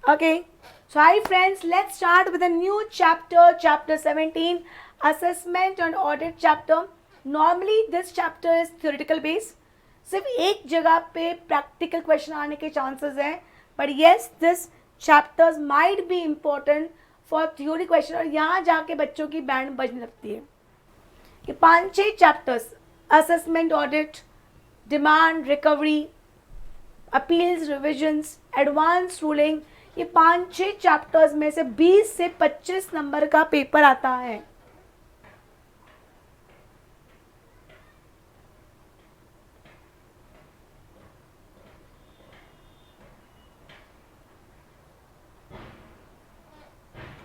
Okay, so hi friends, let's start with a new chapter, chapter 17, assessment and audit chapter. Normally this chapter is theoretical based. सिर्फ एक जगह पे practical question आने के chances हैं, but yes this chapters might be important for theory question, और यहाँ जाके बच्चों की बैंड बजने लगती है. ये 5-6 chapters, assessment audit, demand recovery, appeals revisions, advance ruling, ये 5-6 चैप्टर्स में से 20 से 25 नंबर का पेपर आता है.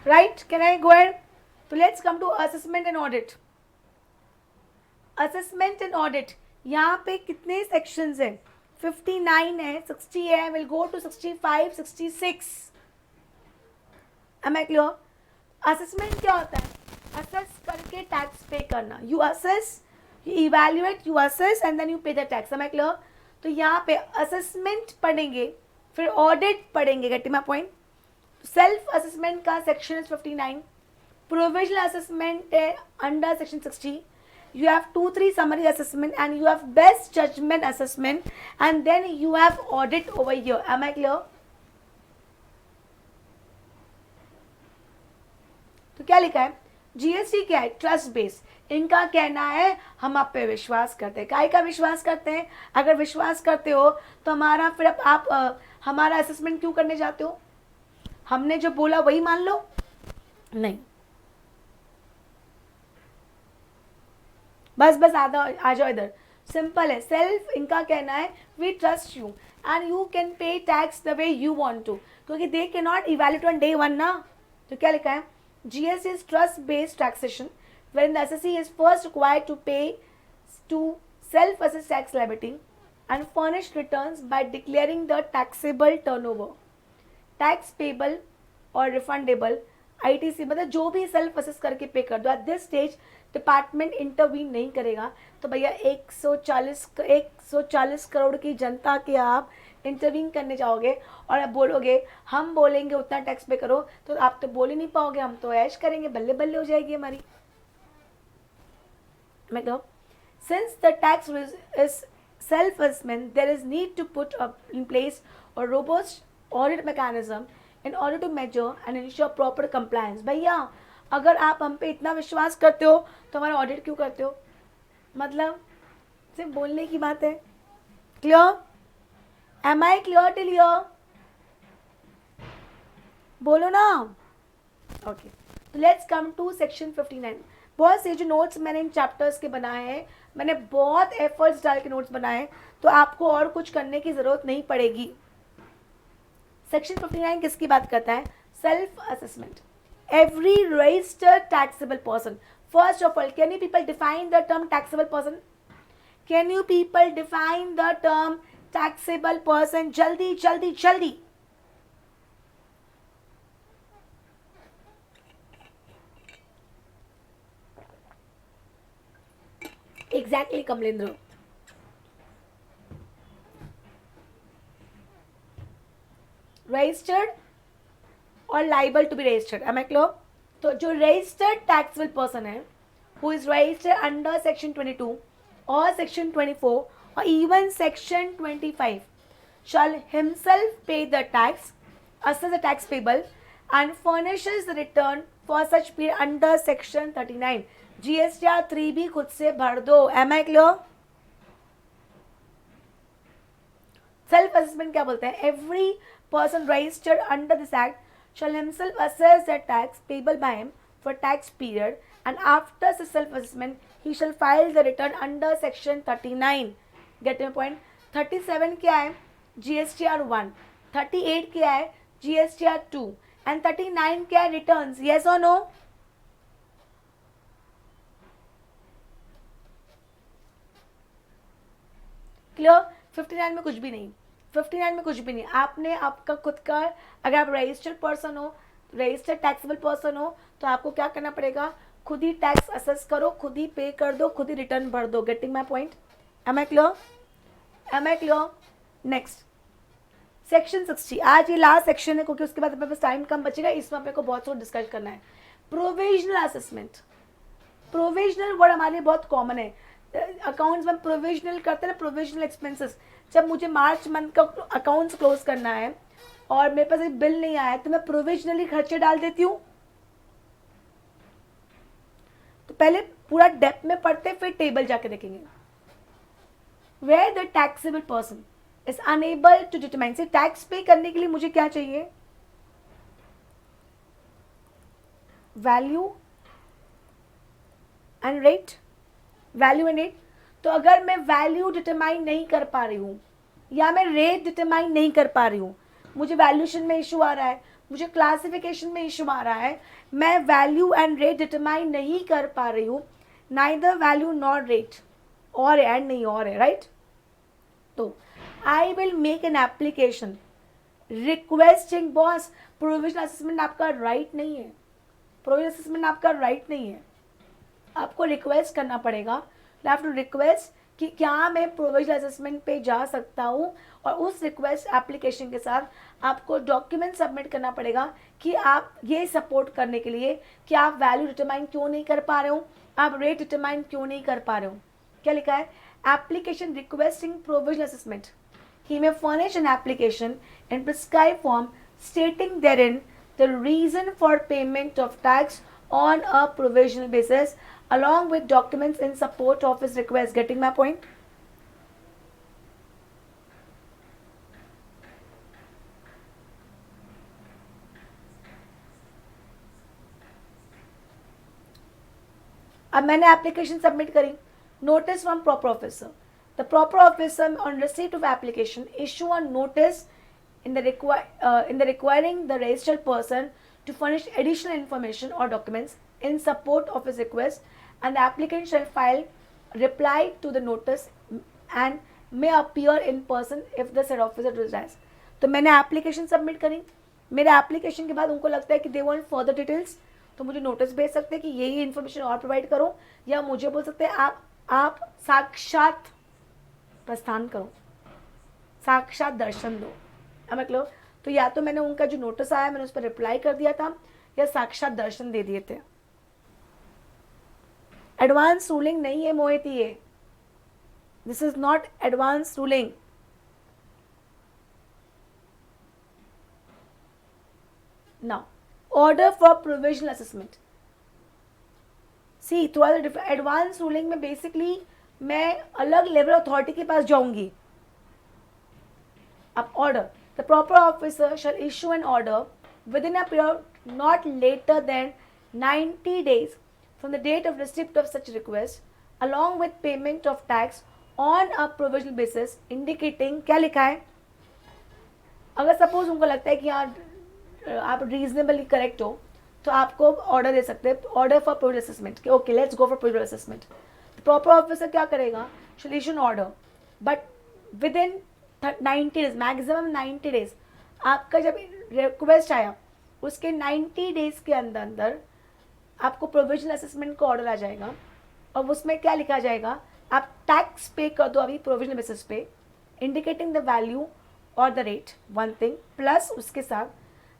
Right, can I go ahead? तो let's come to assessment and audit. Assessment and audit, यहाँ पे कितने सेक्शंस हैं? 59 है, 60 है, will go to 65, 66. Am I clear? Assessment क्या होता है? असेस करके टैक्स पे करना. You assess, you evaluate, you assess and then you pay the tax. Am I clear? तो यहाँ पे असेसमेंट पढ़ेंगे, फिर ऑडिट पढ़ेंगे. Getting my point? Self assessment का सेक्शन इज 59, प्रोविजनल असेसमेंट है under section 60. You have 2-3 summary assessment and you have best judgment assessment and then you have audit over here. Am I clear? तो क्या लिखा है? GST क्या है? Trust base. इनका कहना है हम आप पे विश्वास करते हैं. काय का विश्वास करते हैं? अगर विश्वास करते हो तो हमारा फिर आप हमारा असेसमेंट क्यों करने जाते हो? हमने जो बोला वही मान लो? नहीं, बस आ जाओ इधर. सिंपल है. सेल्फ, इनका कहना है we trust you and you can pay tax the way you want to, क्योंकि they can not evaluate on day 1 ना. तो क्या लिखा है? GST is trust based taxation when the assessee is first required to pay to self assess tax liability and furnish returns by declaring the taxable turnover, tax payable और refundable, ITC, मतलब जो भी self assess करके pay कर दो. At this stage department intervene नहीं करेगा. तो भैया 140 करोड़ की जनता के आप इंटरवीन करने जाओगे और आप बोलोगे हम बोलेंगे उतना टैक्स पे करो, तो आप तो बोल ही नहीं पाओगे. हम तो ऐश करेंगे, बल्ले बल्ले हो जाएगी हमारी. मैं कहूँ since the tax is self assessment there is need to put in place और robust audit mechanism in order to measure and ensure proper compliance. भैया अगर आप हम पे इतना विश्वास करते हो तो हमारा ऑडिट क्यों करते हो? मतलब सिर्फ बोलने की बात है. Clear? Am I clear till here? बोलो ना. ओके, तो लेट्स कम टू सेक्शन 59. बहुत से जो नोट्स मैंने इन चैप्टर्स के बनाए हैं, मैंने बहुत एफर्ट्स डाल के नोट्स बनाए, तो आपको और कुछ करने की ज़रूरत नहीं पड़ेगी. सेक्शन 59 किसकी बात करता है? Self assessment. Every registered taxable person. First of all, can you people define the term taxable person? Can you people define the term taxable person? जल्दी जल्दी जल्दी. एग्जैक्टली कमलेंद्र. रजिस्टर्ड और liable to be registered. Am I clear? तो जो registered taxable person है, who is registered under section 22 और section 24 और even section 25 shall himself pay the tax, assess the tax payable and furnishes the return for such period under section 39. GSTR 3 भी खुद से भर दो. Am I clear? Self assessment क्या बोलते हैं? Every person registered under this act shall himself assess the tax payable by him for tax period and after the self assessment he shall file the return under section 39. Get my point? 37 क्या है? GSTR 1. 38 क्या है? GSTR 2 and 39 क्या है? Returns. Yes or no? Clear? 59 में कुछ भी नहीं. 59 में कुछ भी नहीं. आपने आपका खुद का, अगर आप रजिस्टर्ड पर्सन हो, रजिस्टर्ड टैक्सेबल पर्सन हो, तो आपको क्या करना पड़ेगा? खुद ही टैक्स असेस करो, खुद ही पे कर दो, खुद ही रिटर्न भर दो. Getting my point? Am I clear? Am I clear? Next section 60, आज ये लास्ट सेक्शन है क्योंकि उसके बाद अपने पास टाइम कम बचेगा, इसमें अपने को बहुत कुछ डिस्कस करना है. Provisional assessment. प्रोविजनल वर्ड हमारे लिए बहुत कॉमन है. अकाउंट्स में प्रोविजनल करते हैं ना, प्रोविजनल एक्सपेंसेस. जब मुझे मार्च मंथ का अकाउंट्स क्लोज करना है और मेरे पास एक बिल नहीं आया तो मैं प्रोविजनली खर्चे डाल देती हूँ. तो पहले पूरा डेप्थ में पढ़ते फिर टेबल जाके देखेंगे. Where the taxable person is enable to determine, से टैक्स पे करने के लिए मुझे क्या चाहिए, value and rate. Value and rate. तो अगर मैं वैल्यू डिटरमाइन नहीं कर पा रही हूँ या मैं रेट डिटरमाइन नहीं कर पा रही हूँ, मुझे वैल्यूएशन में इशू आ रहा है, मुझे क्लासिफिकेशन में इशू आ रहा है, मैं वैल्यू एंड रेट डिटरमाइन नहीं कर पा रही हूँ, नाइदर वैल्यू नॉट रेट, और एंड नहीं और है, राइट. तो I will make an application requesting, boss provisional assessment आपका राइट नहीं है, प्रोविजनल असेसमेंट आपका राइट नहीं है, आपको रिक्वेस्ट करना पड़ेगा. यू हैव टू रिक्वेस्ट कि क्या मैं प्रोविजनल असेसमेंट पे जा सकता हूँ, और उस रिक्वेस्ट एप्लीकेशन के साथ आपको डॉक्यूमेंट सबमिट करना पड़ेगा कि आप ये सपोर्ट करने के लिए कि आप वैल्यू डिटरमाइन क्यों नहीं कर पा रहे हो, आप रेट डिटरमाइन क्यों नहीं कर पा रहे हो. क्या लिखा है, application requesting provisional assessment. He may furnish an application in prescribed form stating therein the reason for payment of tax on a provisional basis along with documents in support of his request. Getting my point? अब मैंने application submit करी, notice from proper officer. The proper officer on receipt of application issue a notice in the requiring the registered person to furnish additional information or documents in support of his request, and the applicant shall file reply to the notice and may appear in person if the said officer desires. तो मैंने application submit करी, मेरे application के बाद उनको लगता है कि दे वांट फर्दर डिटेल्स, तो मुझे नोटिस भेज सकते हैं कि यही इन्फॉर्मेशन और प्रोवाइड करो, या मुझे बोल सकते हैं आप साक्षात प्रस्थान करो, साक्षात दर्शन दो. मतलब तो या तो मैंने उनका जो नोटिस आया मैंने उस पर रिप्लाई कर दिया था, या साक्षात दर्शन दे दिए थे. एडवांस रूलिंग नहीं है मोहित, ये this is not advance ruling. Now order for provisional assessment. See थोड़ा सा डिफरेंट. एडवांस रूलिंग में बेसिकली मैं अलग लेवल अथॉरिटी के पास जाऊंगी. अब order, the proper officer shall issue an order within a period not later than 90 days from the date of receipt of such request along with payment of tax on a provisional basis indicating. क्या लिखा है, अगर suppose उनको लगता है कि यहाँ आप रीजनेबली करेक्ट हो तो आपको ऑर्डर दे सकते हैं, order for provisional assessment. Okay let's go for provisional assessment. Proper officer क्या करेगा, शैल issue an order but with in 90 days, maximum 90 days. आपका जब रिक्वेस्ट आया उसके 90 days के अंदर आपको प्रोविजनल असेसमेंट का ऑर्डर आ जाएगा, और उसमें क्या लिखा जाएगा, आप टैक्स पे कर दो अभी प्रोविजनल बेसिस पे, इंडिकेटिंग द वैल्यू और the rate, one thing, plus उसके साथ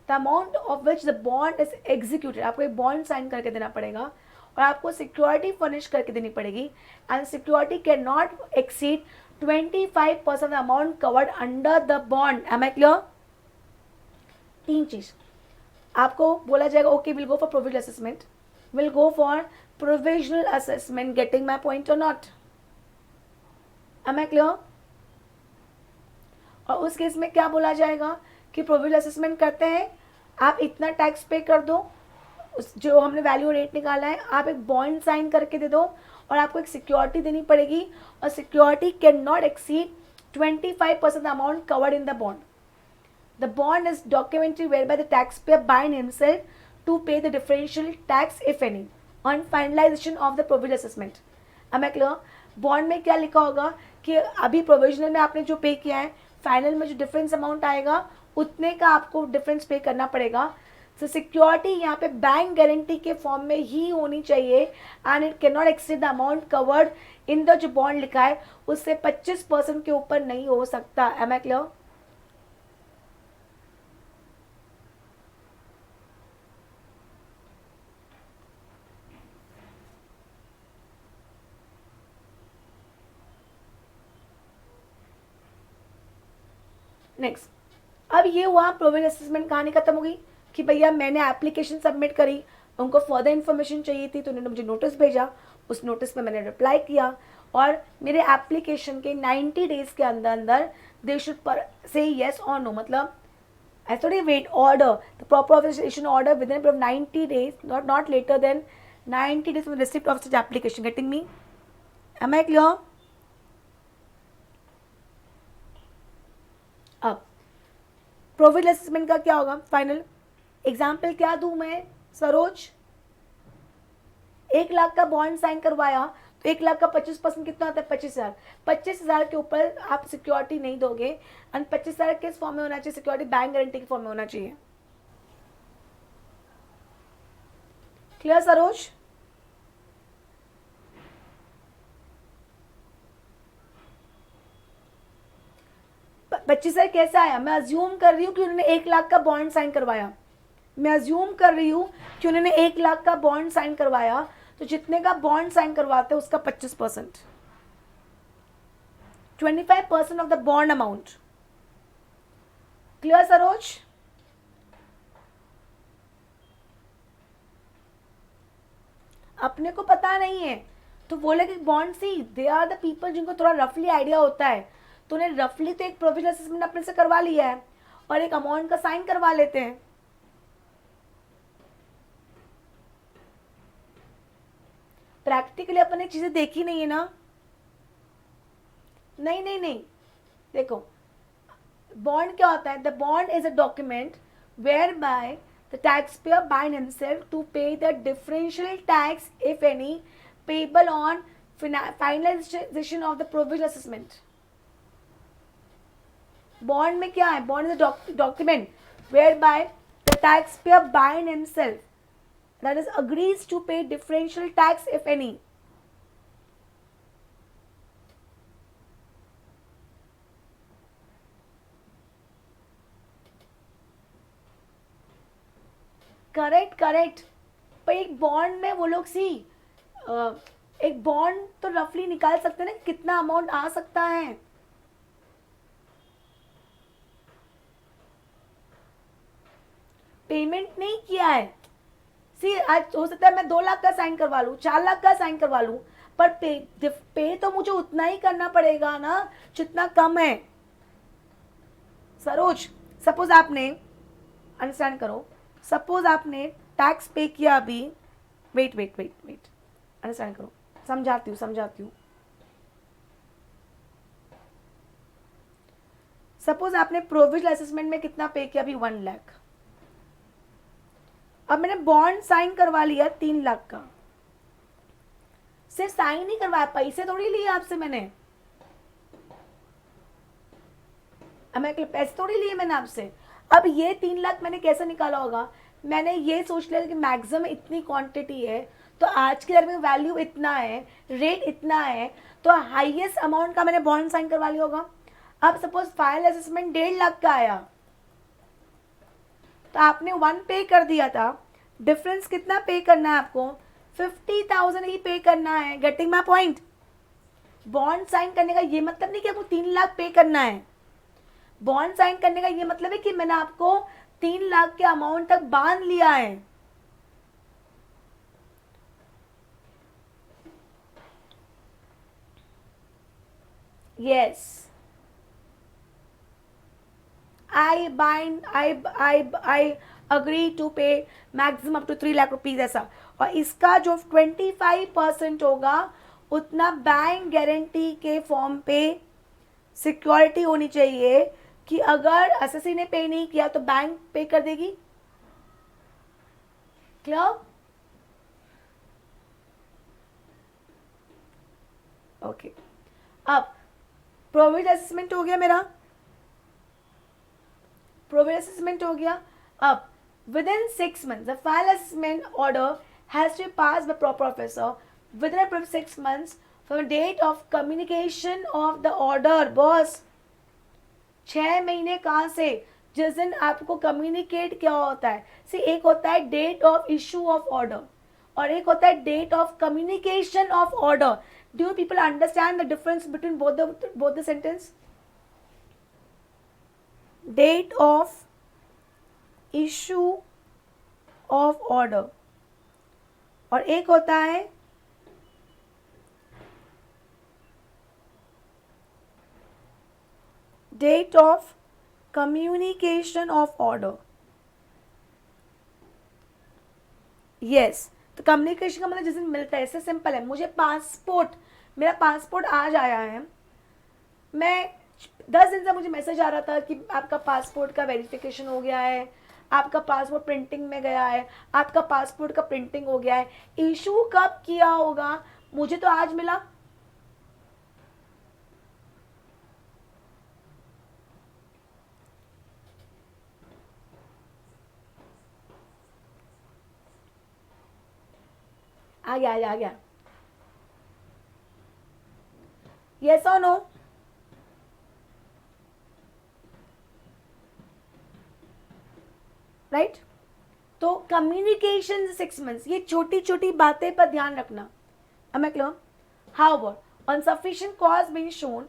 the amount of which the bond is executed. आपको एक बॉन्ड साइन करके देना पड़ेगा और आपको सिक्योरिटी फर्निश करके देनी पड़ेगी, and security can not exceed 25% the amount covered under the bond. Am I clear? 3 चीज आपको बोला जाएगा. Okay will go for provisional assessment, will go for provisional assessment. Getting my point और नॉट? Am I clear? और उस case में क्या बोला जाएगा कि प्रोविजनल असेसमेंट करते हैं, आप इतना टैक्स पे कर दो, जो हमने वैल्यू रेट निकाला है आप एक बॉन्ड साइन करके दे दो, और आपको एक सिक्योरिटी देनी पड़ेगी, और security can not exceed 25% amount covered in the bond. The bond is documentary whereby the tax payer bind himself to pay the differential tax if any on finalisation of the provisional assessment. Am I clear? Bond में क्या लिखा होगा कि अभी provisional में आपने जो पे किया है, फाइनल में जो डिफरेंस अमाउंट आएगा उतने का आपको डिफरेंस पे करना पड़ेगा. सो सिक्योरिटी यहाँ पे बैंक गारंटी के फॉर्म में ही होनी चाहिए, and it can not exceed the amount covered in the जो बॉन्ड लिखा है उससे 25% के ऊपर नहीं हो सकता. M I clear? नेक्स्ट, अब ये हुआ प्रोविजनल असेसमेंट, कहानी खत्म हो गई कि भैया मैंने एप्लीकेशन सबमिट करी, उनको फर्दर इन्फॉर्मेशन चाहिए थी तो उन्होंने मुझे नोटिस भेजा, उस नोटिस में मैंने रिप्लाई किया और मेरे एप्लीकेशन के 90 डेज के अंदर अंदर दे शुड से येस और नो, मतलब I thought wait order the proper authorization order within a period of 90 days, not later than 90 days from the receipt of such application. Getting me? Am I clear? अब provisional assessment का क्या होगा final example क्या दूं मैं सरोज, 1 लाख का bond sign करवाया तो 1 लाख का 25% कितना होता है 25,000, 25,000 के ऊपर आप सिक्योरिटी नहीं दोगे एंड 25,000 किस फॉर्म में होना चाहिए, सिक्योरिटी बैंक गारंटी के फॉर्म में होना चाहिए। क्लियर सरोज? पच्चीस हजार कैसे आया, मैं अज्यूम कर रही हूँ कि उन्होंने 1 लाख का बॉन्ड साइन करवाया, मैं अज्यूम कर रही हूँ कि उन्होंने 1 लाख का बॉन्ड साइन करवाया, तो जितने का बॉन्ड साइन करवाते हैं उसका 25%, 25% of the bond amount. Clear Saroj? अपने को पता नहीं है तो बोले कि bond see they are the people जिनको थोड़ा रफली आइडिया होता है, तो उन्हें रफली तो एक प्रोविजनल असेसमेंट अपने से करवा लिया है और एक अमाउंट का साइन करवा लेते हैं। प्रैक्टिकली अपने चीजें देखी नहीं है ना, नहीं, देखो बॉन्ड क्या होता है, the bond is a document where by the taxpayer bind himself to pay the differential tax if any payable on finalization of the provisional assessment. Bond में क्या है, bond is a document whereby the taxpayer bind himself, that is agrees to pay differential tax if any. Correct पर एक bond में वो लोग एक bond तो रफली निकाल सकते हैं ना कितना अमाउंट आ सकता है। पेमेंट नहीं किया है, आज हो सकता है मैं 2 लाख का साइन करवा लूं, 4 लाख का साइन करवा लूं, पर पे तो मुझे उतना ही करना पड़ेगा ना जितना कम है। सरोज सपोज आपने, अंडरस्टैंड करो, सपोज आपने टैक्स पे किया अभी, वेट अंडरस्टैंड करो, समझाती हूँ। सपोज आपने प्रोविजनल असेसमेंट में कितना पे किया अभी 1 लाख, अब मैंने बॉन्ड साइन करवा लिया 3 लाख का, सिर्फ साइन नहीं करवाया, पैसे थोड़ी लिए आपसे मैंने, पैसे थोड़ी लिए मैंने आपसे। अब ये 3 लाख मैंने कैसे निकाला होगा, मैंने ये सोच लिया कि मैक्सिमम इतनी क्वांटिटी है तो आज के दर में वैल्यू इतना है, रेट इतना है, तो हाईएस्ट अमाउंट का मैंने बॉन्ड साइन करवा लिया होगा। अब सपोज फाइनल असेसमेंट 1.5 लाख का आया तो आपने 1 पे कर दिया था, डिफरेंस कितना पे करना है आपको, 50,000 ही पे करना है। Getting my point? Bond sign करने का ये मतलब नहीं कि आपको 3 लाख पे करना है, बॉन्ड साइन करने का ये मतलब है कि मैंने आपको 3 लाख के अमाउंट तक बांध लिया है। Yes, I agree to pay maximum up to 3 lakh rupees ऐसा, और इसका जो 25% होगा उतना बैंक गारंटी के फॉर्म पे सिक्योरिटी होनी चाहिए कि अगर एसएससी ने पे नहीं किया तो बैंक पे कर देगी। क्लियर? ओके, अब प्रोविजनल असेसमेंट हो गया मेरा, प्रोविजनल असेसमेंट हो गया। अब within 6 months the final assessment order has to be passed by proper officer within a period of 6 months from the date of communication of the order। Boss 6 महीने कहाँ से, जिस दिन आपको कम्युनिकेट क्या होता है, एक होता है date of issue of order और एक होता है date of communication of order. Do you people understand the difference between both the sentence? Date of issue of order, और एक होता है date of communication of order. Yes, तो communication का मतलब जिस दिन मिलता है, इससे सिंपल है. मुझे पासपोर्ट, मेरा पासपोर्ट आज आया है, मैं 10 दिन से मुझे मैसेज आ रहा था कि आपका पासपोर्ट का वेरिफिकेशन हो गया है, आपका पासपोर्ट प्रिंटिंग में गया है, आपका पासपोर्ट का प्रिंटिंग हो गया है. इशू कब किया होगा? मुझे तो आज मिला. आ गया. यस और नो? राइट. तो कम्युनिकेशन 6 मंथ्स, ये छोटी छोटी बातें पर ध्यान रखना. Am I clear? However, on sufficient cause being shown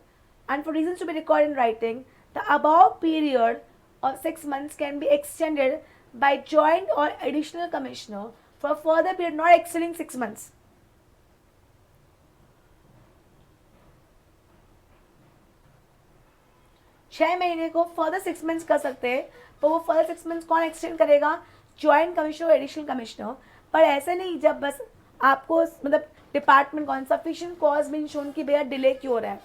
and for reasons to be recorded in writing, the above period of 6 months can be extended by joint or additional commissioner for a further period not exceeding 6 months. छह महीने को further 6 months कर सकते हैं, पर वो further 6 months कौन extend करेगा? ज्वाइंट कमिश्नर और एडिशनल कमिश्नर. पर ऐसे नहीं जब बस आपको मतलब डिपार्टमेंट कौन सफिशिएंट कॉज बीइंग शोन कि भैया डिले क्यों हो रहा है.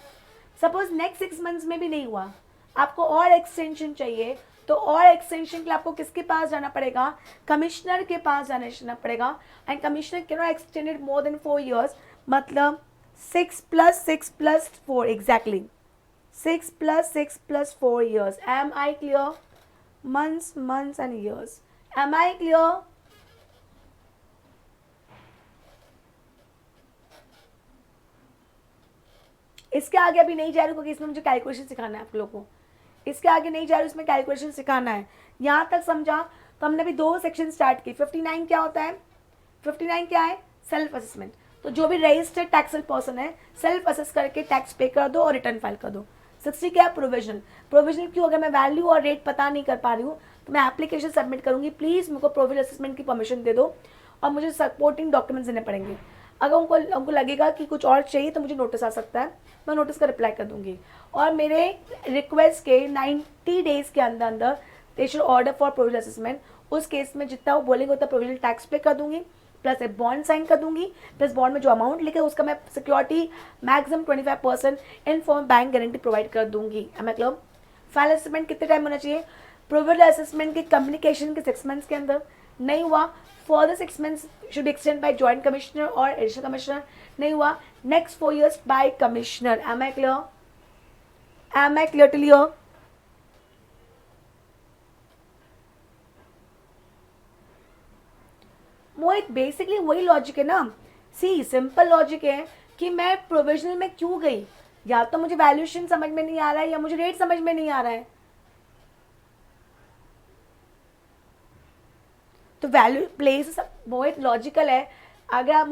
सपोज नेक्स्ट 6 मंथ्स में भी नहीं हुआ, आपको और एक्सटेंशन चाहिए, तो और एक्सटेंशन के लिए आपको किसके पास जाना पड़ेगा? कमिश्नर के पास जाना पड़ेगा. And commissioner can not extended more than 4 years, मतलब 6 + 6 + 4 exactly 6 + 6 + 4 years. Am I clear? Months and years. Am I clear? इसके आगे अभी नहीं जा रही क्योंकि इसमें मुझे कैलकुलेशन सिखाना है आप लोगों को. इसके आगे नहीं जा रही, इसमें कैलकुलेशन सिखाना है. यहाँ तक समझा? तो हमने अभी 2 सेक्शन स्टार्ट की. 59 क्या होता है? 59 क्या है? Self assessment. तो जो भी रजिस्टर्ड टैक्सेबल पर्सन है, सेल्फ असेस करके टैक्स पे कर दो और रिटर्न फाइल कर दो. 60 क्या है? प्रोविजनल. प्रोविजनल क्यों? अगर मैं वैल्यू और रेट पता नहीं कर पा रही हूँ तो मैं एप्लीकेशन सबमिट करूँगी, प्लीज़ मुझको प्रोविजनल असेसमेंट की परमिशन दे दो, और मुझे सपोर्टिंग डॉक्यूमेंट्स देने पड़ेंगे. अगर उनको लगेगा कि कुछ और चाहिए तो मुझे नोटिस आ सकता है, मैं नोटिस का रिप्लाई कर दूंगी. और मेरे रिक्वेस्ट के 90 डेज़ के अंदर अंदर they should order for provisional assessment. उस केस में जितना वो बोलेंगे उतना प्रोविजनल टैक्स पे कर दूंगी, प्लस एक बॉन्ड साइन कर दूंगी, प्लस बॉन्ड में जो अमाउंट लिखे उसका मैं security maximum 25% in form bank guarantee provide कर दूंगी. मैं मतलब फाइनल असेसमेंट कितने टाइम होना चाहिए? प्रोविजनल असेसमेंट के कम्युनिकेशन के 6 मंथ्स के अंदर. नहीं हुआ, further 6 months should be extend by joint commissioner और एडिशनल कमिश्नर. नहीं हुआ, next 4 years by commissioner. Am I clear? Am I clear till here? Mohit basically वही लॉजिक है ना. सी सिंपल लॉजिक है कि मैं प्रोविजनल में क्यों गई, या तो मुझे वैल्यूएशन समझ में नहीं आ रहा है या मुझे रेट समझ में नहीं आ रहा है. तो वैल्यू प्लेस बहुत लॉजिकल है. अगर आप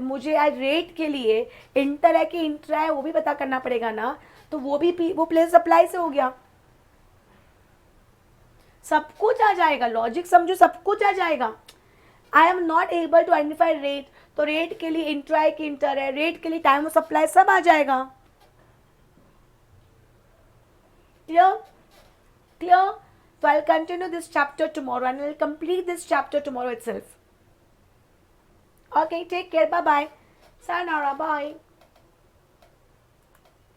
मुझे आज रेट के लिए इंटर है कि इंट्रा है वो भी पता करना पड़ेगा ना, तो वो प्लेस सप्लाई से हो गया. सब कुछ आ जाएगा, लॉजिक समझो, सब कुछ आ जाएगा. I am not able to identify rate, तो रेट के लिए इंट्रा है कि इंटर है, रेट के लिए टाइम ऑफ सप्लाई, सब आ जाएगा. Clear? So I'll continue this chapter tomorrow and I'll complete this chapter tomorrow itself. Okay, take care. Bye-bye. Sayonara. Bye.